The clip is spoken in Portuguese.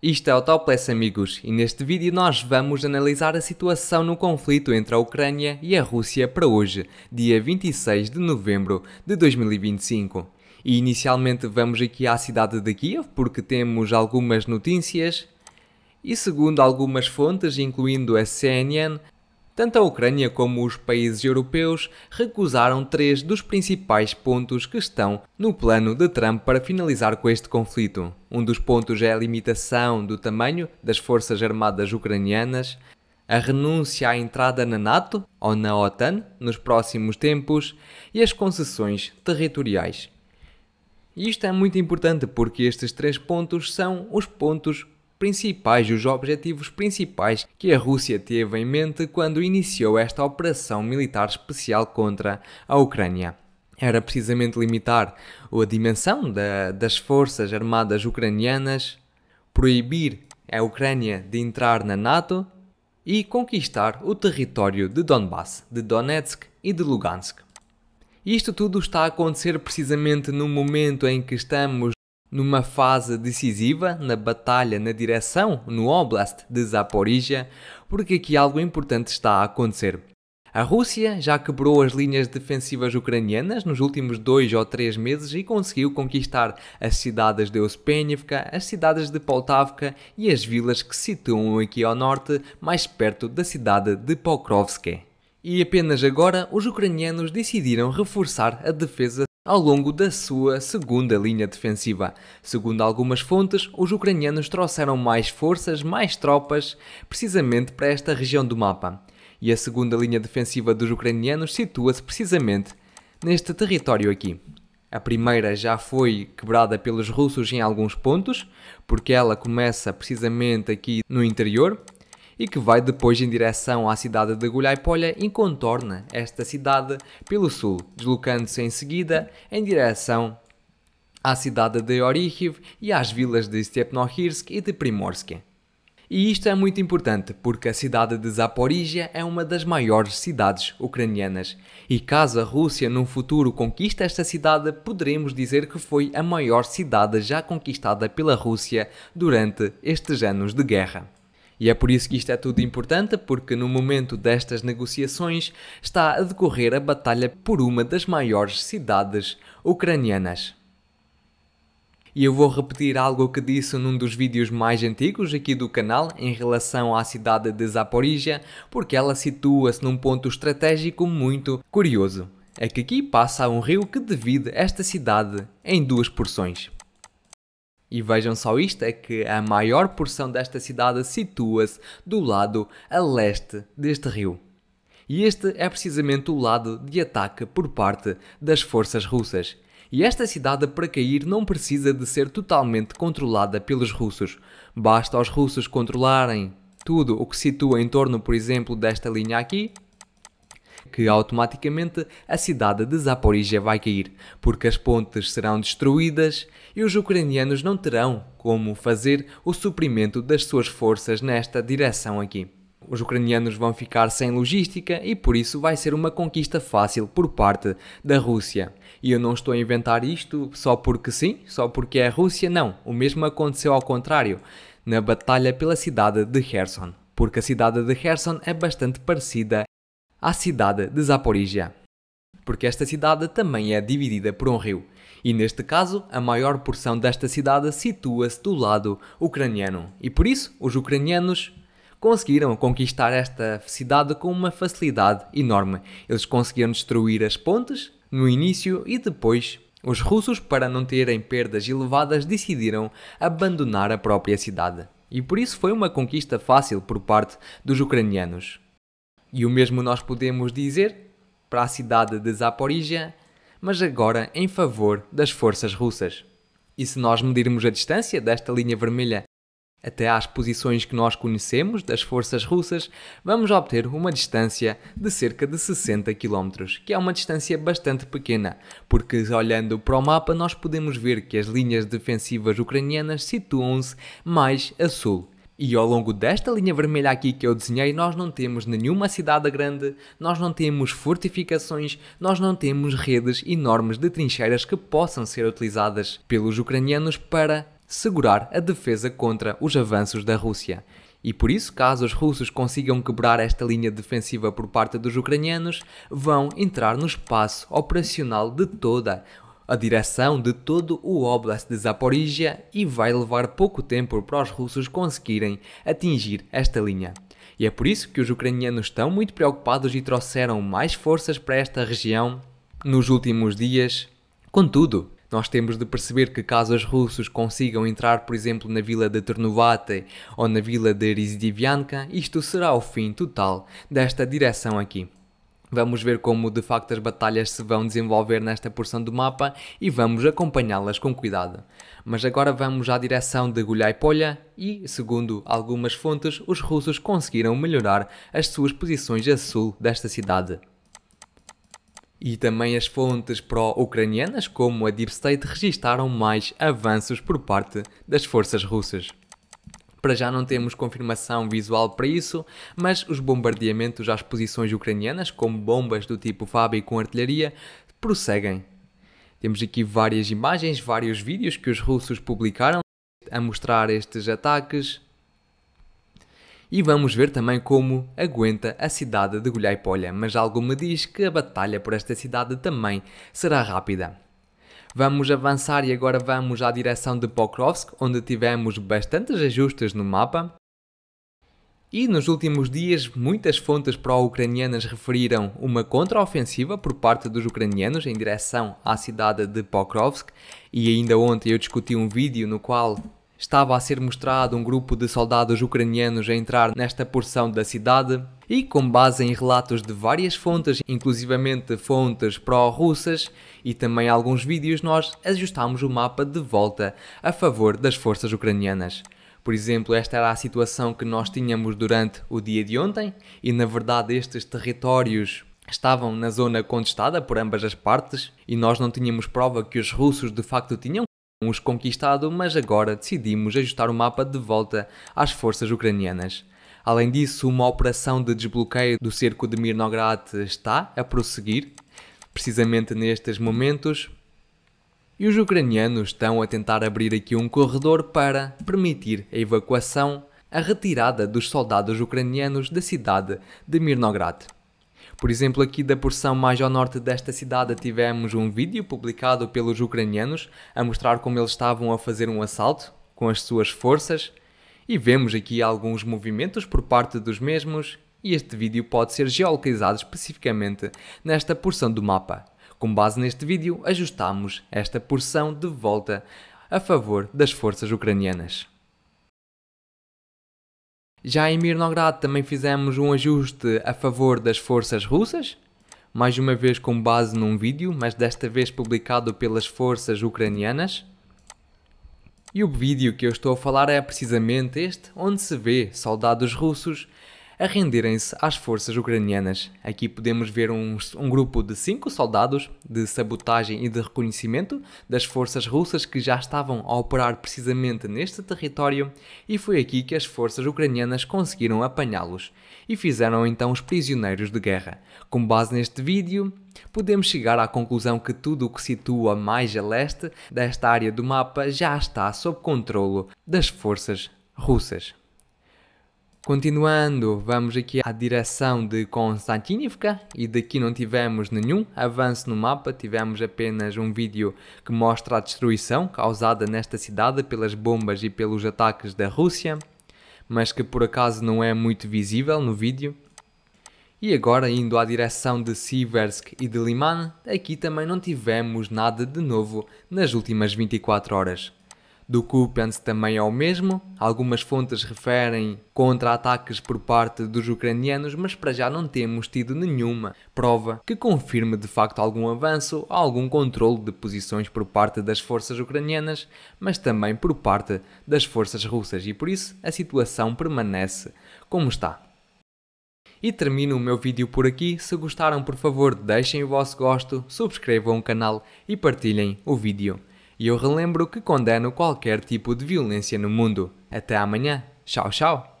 Isto é o Topless, amigos, e neste vídeo nós vamos analisar a situação no conflito entre a Ucrânia e a Rússia para hoje, dia 26 de novembro de 2025. E inicialmente vamos aqui à cidade de Kiev porque temos algumas notícias e segundo algumas fontes, incluindo a CNN, tanto a Ucrânia como os países europeus recusaram 3 dos principais pontos que estão no plano de Trump para finalizar com este conflito. Um dos pontos é a limitação do tamanho das forças armadas ucranianas, a renúncia à entrada na NATO ou na OTAN nos próximos tempos e as concessões territoriais. E isto é muito importante porque estes 3 pontos são os pontos principais, os objetivos principais que a Rússia teve em mente quando iniciou esta operação militar especial contra a Ucrânia. Era precisamente limitar a dimensão das forças armadas ucranianas, proibir a Ucrânia de entrar na NATO e conquistar o território de Donbass, de Donetsk e de Lugansk. Isto tudo está a acontecer precisamente no momento em que estamos numa fase decisiva na batalha na direção no Oblast de Zaporizhia, porque aqui algo importante está a acontecer. A Rússia já quebrou as linhas defensivas ucranianas nos últimos 2 ou 3 meses e conseguiu conquistar as cidades de Uspeniivka, as cidades de Poltavka e as vilas que se situam aqui ao norte, mais perto da cidade de Pokrovsk. E apenas agora os ucranianos decidiram reforçar a defesa ao longo da sua segunda linha defensiva. Segundo algumas fontes, os ucranianos trouxeram mais forças, mais tropas, precisamente para esta região do mapa. E a segunda linha defensiva dos ucranianos situa-se precisamente neste território aqui. A primeira já foi quebrada pelos russos em alguns pontos, porque ela começa precisamente aqui no interior, e que vai depois em direção à cidade de Guliápolha e contorna esta cidade pelo sul, deslocando-se em seguida em direção à cidade de Orikhiv e às vilas de Stepnohirsk e de Primorsk. E isto é muito importante porque a cidade de Zaporizhia é uma das maiores cidades ucranianas e caso a Rússia num futuro conquiste esta cidade, poderemos dizer que foi a maior cidade já conquistada pela Rússia durante estes anos de guerra. E é por isso que isto é tudo importante, porque no momento destas negociações está a decorrer a batalha por uma das maiores cidades ucranianas. E eu vou repetir algo que disse num dos vídeos mais antigos aqui do canal em relação à cidade de Zaporizhia, porque ela situa-se num ponto estratégico muito curioso. É que aqui passa um rio que divide esta cidade em 2 porções. E vejam só isto, é que a maior porção desta cidade situa-se do lado a leste deste rio. E este é precisamente o lado de ataque por parte das forças russas. E esta cidade para cair não precisa de ser totalmente controlada pelos russos. Basta aos russos controlarem tudo o que se situa em torno, por exemplo, desta linha aqui, que automaticamente a cidade de Zaporizhia vai cair, porque as pontes serão destruídas e os ucranianos não terão como fazer o suprimento das suas forças nesta direção aqui. Os ucranianos vão ficar sem logística e por isso vai ser uma conquista fácil por parte da Rússia. E eu não estou a inventar isto só porque sim, só porque é a Rússia, não. O mesmo aconteceu ao contrário, na batalha pela cidade de Kherson, porque a cidade de Kherson é bastante parecida à cidade de Zaporizhia, porque esta cidade também é dividida por um rio, e neste caso a maior porção desta cidade situa-se do lado ucraniano, e por isso os ucranianos conseguiram conquistar esta cidade com uma facilidade enorme. Eles conseguiram destruir as pontes no início e depois os russos, para não terem perdas elevadas, decidiram abandonar a própria cidade, e por isso foi uma conquista fácil por parte dos ucranianos. E o mesmo nós podemos dizer para a cidade de Zaporizhia, mas agora em favor das forças russas. E se nós medirmos a distância desta linha vermelha até às posições que nós conhecemos das forças russas, vamos obter uma distância de cerca de 60 km, que é uma distância bastante pequena, porque olhando para o mapa nós podemos ver que as linhas defensivas ucranianas situam-se mais a sul. E ao longo desta linha vermelha aqui que eu desenhei, nós não temos nenhuma cidade grande, nós não temos fortificações, nós não temos redes enormes de trincheiras que possam ser utilizadas pelos ucranianos para segurar a defesa contra os avanços da Rússia. E por isso, caso os russos consigam quebrar esta linha defensiva por parte dos ucranianos, vão entrar no espaço operacional de toda a direção de todo o Oblast de Zaporizhia e vai levar pouco tempo para os russos conseguirem atingir esta linha. E é por isso que os ucranianos estão muito preocupados e trouxeram mais forças para esta região nos últimos dias. Contudo, nós temos de perceber que caso os russos consigam entrar, por exemplo, na vila de Ternuvate ou na vila de Rizdivianka, isto será o fim total desta direção aqui. Vamos ver como de facto as batalhas se vão desenvolver nesta porção do mapa e vamos acompanhá-las com cuidado. Mas agora vamos à direção de Guliai-Polya e, segundo algumas fontes, os russos conseguiram melhorar as suas posições a sul desta cidade. E também as fontes pró-ucranianas, como a Deep State, registaram mais avanços por parte das forças russas. Para já não temos confirmação visual para isso, mas os bombardeamentos às posições ucranianas, como bombas do tipo Fabi com artilharia, prosseguem. Temos aqui várias imagens, vários vídeos que os russos publicaram a mostrar estes ataques. E vamos ver também como aguenta a cidade de Guliai-Polya, mas algo me diz que a batalha por esta cidade também será rápida. Vamos avançar e agora vamos à direção de Pokrovsk, onde tivemos bastantes ajustes no mapa. E nos últimos dias, muitas fontes pró-ucranianas referiram uma contra-ofensiva por parte dos ucranianos em direção à cidade de Pokrovsk. E ainda ontem eu discuti um vídeo no qual estava a ser mostrado um grupo de soldados ucranianos a entrar nesta porção da cidade. E com base em relatos de várias fontes, inclusivamente fontes pró-russas e também alguns vídeos, nós ajustámos o mapa de volta a favor das forças ucranianas. Por exemplo, esta era a situação que nós tínhamos durante o dia de ontem e na verdade estes territórios estavam na zona contestada por ambas as partes e nós não tínhamos prova que os russos de facto tinham os conquistado, mas agora decidimos ajustar o mapa de volta às forças ucranianas. Além disso, uma operação de desbloqueio do cerco de Mirnograd está a prosseguir, precisamente nestes momentos, e os ucranianos estão a tentar abrir aqui um corredor para permitir a evacuação, a retirada dos soldados ucranianos da cidade de Mirnograd. Por exemplo, aqui da porção mais ao norte desta cidade tivemos um vídeo publicado pelos ucranianos a mostrar como eles estavam a fazer um assalto com as suas forças. E vemos aqui alguns movimentos por parte dos mesmos e este vídeo pode ser geolocalizado especificamente nesta porção do mapa. Com base neste vídeo, ajustamos esta porção de volta a favor das forças ucranianas. Já em Mirnograd também fizemos um ajuste a favor das forças russas, mais uma vez com base num vídeo, mas desta vez publicado pelas forças ucranianas. E o vídeo que eu estou a falar é precisamente este, onde se vê soldados russos a renderem-se às forças ucranianas. Aqui podemos ver um grupo de 5 soldados de sabotagem e de reconhecimento das forças russas que já estavam a operar precisamente neste território e foi aqui que as forças ucranianas conseguiram apanhá-los e fizeram então os prisioneiros de guerra. Com base neste vídeo, podemos chegar à conclusão que tudo o que situa mais a leste desta área do mapa já está sob controlo das forças russas. Continuando, vamos aqui à direção de Konstantinivka e daqui não tivemos nenhum avanço no mapa, tivemos apenas um vídeo que mostra a destruição causada nesta cidade pelas bombas e pelos ataques da Rússia, mas que por acaso não é muito visível no vídeo. E agora indo à direção de Siversk e de Liman, aqui também não tivemos nada de novo nas últimas 24 horas. Do Kupiansk também é o mesmo, algumas fontes referem contra-ataques por parte dos ucranianos, mas para já não temos tido nenhuma prova que confirme de facto algum avanço ou algum controle de posições por parte das forças ucranianas, mas também por parte das forças russas e por isso a situação permanece como está. E termino o meu vídeo por aqui, se gostaram por favor deixem o vosso gosto, subscrevam o canal e partilhem o vídeo. E eu relembro que condeno qualquer tipo de violência no mundo. Até amanhã. Tchau, tchau.